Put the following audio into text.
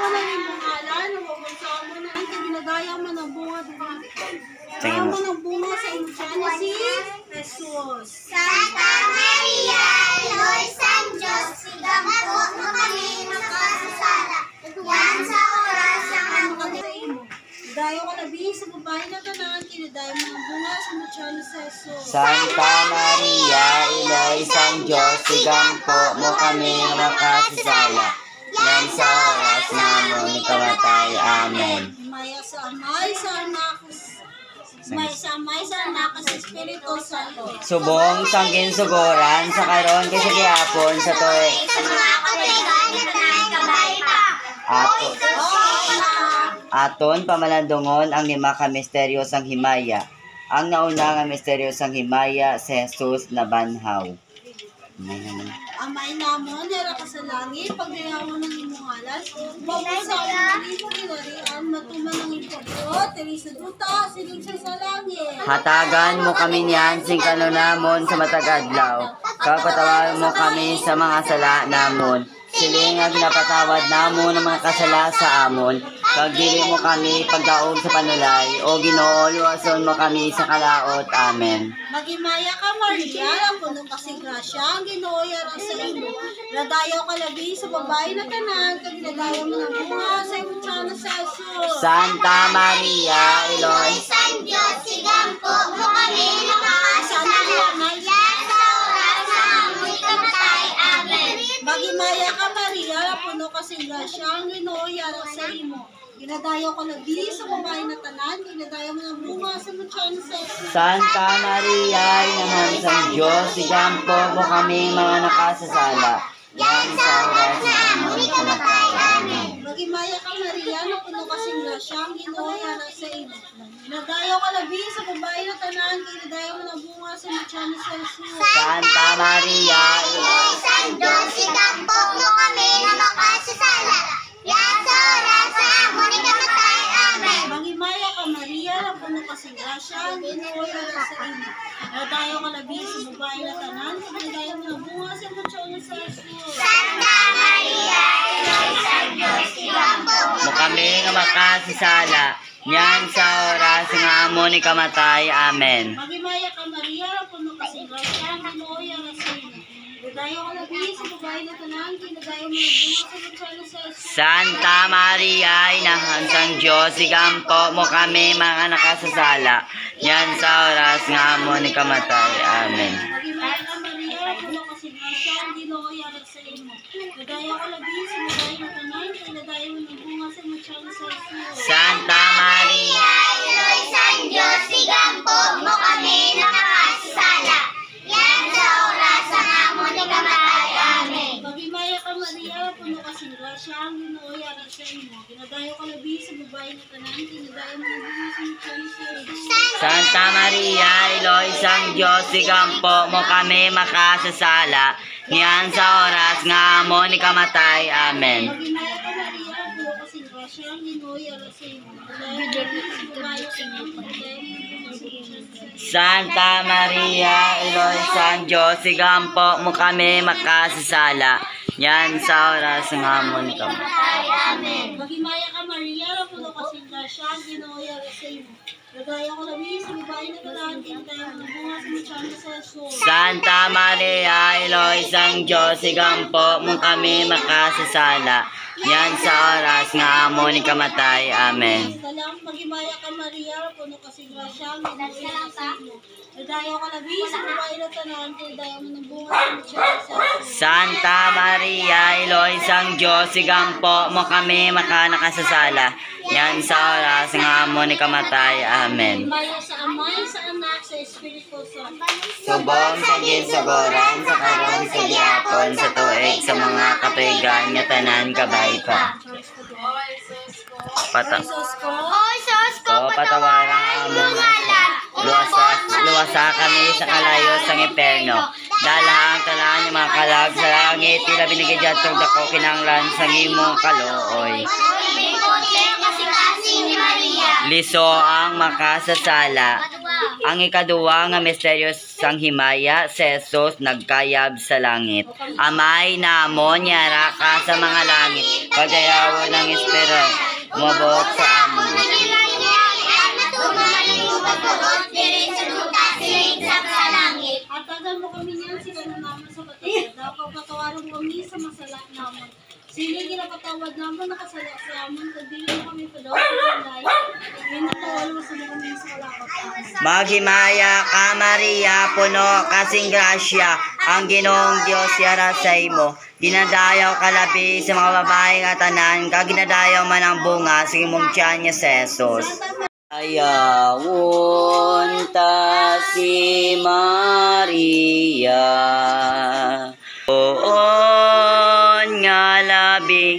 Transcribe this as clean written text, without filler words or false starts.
mo na yung bungalan, nababansahan mo na ang ginagaya mo ng bunga. Kaya mo ng bunga sa ilusyan na si Jesus. Santa Maria, Eloy San Diyos, sigang po mo kami nakasasala. Yan sa oras ng aming Dayo ka labi sa babae na tanan, kinadayo mo ng bunga sa mutya ni Jesus. Santa Maria, Eloy San Diyos, sigang po mo kami nakasasala. Yan sa oras na aming kamatay. Amen. Maya sa Amay, sa Anak, sa Anak, sa Espiritu Santo. Subong sanggin sugoran sa karon kasi gihapon sa tuig. sa mga katigan na tanay kabay pa. Aton pamalandungon ang lima ka misteryosang himaya. Ang nauna nga misteryosang himaya si Jesus na banhaw. Amay namon, nara ka sa langit, pagdayawan ng imong alas, babusa ang dito kinarian, matuman ng impagyo, tiri sa duta, siling sa langit. Hatagan mo kami niyan sing kanunamon sa matagadlaw. Kapatawaran mo kami sa mga sala namon. Siling ang napatawad namon ng mga kasala sa amon. Pagdili mo kami pagdaog sa panulay, o Ginoo, luwason mo kami sa kalaot. Amen. Magimaya ka, Maria, ang puno kasi grasya, ang Ginoo yarang sa imo. Nadayaw ka labi sa babae na tanan, kag nadayaw mo ng bunga sa imong tiyan sa Jesus. Santa Maria, Eloy, San Diyos, sigang po mo kami nakasasala. Yan sa oras ng aming kamatay. Amen. Magimaya ka, Maria, ang puno kasi grasya, ang Ginoo yarang sa imo. Ginadayaw ka labi sa babae na tanan, ginadayaw mo ng bunga sa imong tiyan sa Jesus. Santa Maria, Inahan sa Diyos, sigampo mo kami mga nakasasala. Yan sa oras na aming kamatay. Amen. Magimaya ka, Maria, na puno kasing grasya, ang Ginoo yarang sa imo. Ginadayaw ka labi sa babae na tanan, ginadayaw mo ng bunga sa imong tiyan sa Jesus. Santa Maria, Eloy San Diyos, sigang po mo kami nakasasala. Yan sa oras ng aming kamatay. Amen. Magimaya ka, Maria, na puno kasing grasya, ang Ginoo yarang sa imo. Ginadayaw ka labi sa babae na tanan, ginadayaw mo ng bunga sa imong tiyan sa Jesus. Santa Maria, Eloy San Diyos, sigang po mo kami nga makasasala. Yan sa oras nga amon ni kamatay. Amen. Magimaya ka, Maria, na puno kasing grasya, ang Ginoo yarang sa imo. Ginadayaw ka labi sa babae na tanan, ginadayaw mo ng bunga sa imong tiyan sa Jesus. Santa Maria, Inahan sa Diyos, sigampo mo kami mga nakasasala. Yan sa oras nga amon ni kamatay. Amen. Magimaya ka, Maria, puno kasing grasya, ang Ginoo yarang sa imo. Ginadayaw ka labi sa babae na tanan, ginadayaw mo ng bunga sa imong tiyan sa Jesus. Santa Maria, Eloy San Diyos, sigang po mo kami nakasasala. Yan sa oras ng aming kamatay. Amen. Magimaya ka, Maria, puno kasing grasya, ang Ginoo yarang sa imo. Ginadayaw ka labi sa babae na tanan, ginadayaw mo ng bunga sa imong tiyan sa Jesus. Santa Maria, Eloy sang Diyos, sigampo mo kami makasasala. Yan sa oras nga amon ni kamatay. Amen. Magimaya ka, Maria, puno kasing grasya, ang Ginoo yarang sa imo. Ginadayaw ka labi sa babae na tanan, ginadayaw mo ng bunga sa imong tiyan sa Jesus. Santa Maria, Eloy sang Diyos, sigampo mo kami makasasala. Yan sa oras nga amon ni kamatay. Amen. Magimaya ka, Maria, puno kasing grasya, ang Ginoo yarang sa imo. Ginadayaw ka labi sa babae na tanan, ginadayaw mo ng bunga sa imong tiyan sa Jesus. Santa Maria, Eloy sang Diyos, sigampo mo kami makasasala. Yan sa oras nga amon ni kamatay. Amen. Salam, magimaya ka, Maria, puno kasing grasya, ang Ginoo yarang sa imo. Ginadayaw ka labi sa babae na tanan, ginadayaw mo ng bunga sa imong tiyan sa Jesus. Santa Maria, Eloy sang Diyos, sigampo mo kami makanakasasala. Yan sa oras nga amon ni kamatay. Amen. Magimaya sa Amay, sa Anak, sa Espiritu Santo. Subong sa ginsugoran sa karon sa gihapon sa tuig sa mga katuigan nga tanan kabay pa. Jesus ko, Oy, sos ko, So patawarang among luwasa kami sa kalayos sang imperno. Dalahang talaan yung mga kalag sa langit, tila binigay dyan tong dako kinanglan sa imong kalooy. Bikote kasi ni Maria. Liso ang makasasala. Ang ikaduwa nga misteryo sang himaya, si Jesus nagkayab sa langit. Amay namon yara ka sa mga langit, pagdayawo ng Espiritu, umabot sa amon. At tagal mo kami niyan, sila na naman sa patawad. Daw pagpatawaran kami sa masala naman. Sila ginapatawad naman, nakasala sa amin. Pagdili mo kami pa daw sa palay. Minatawal mo sila kami sa kalakot. Maghimaya ka Maria, puno kasing grasya, ang Ginoong Dios yara sa imo. Dinadayaw ka labi sa mga babae nga tanan, kag ginadayaw man ang bunga sa imong tiyan niya si Jesus. Ayawon ta si Maria, oon nga labing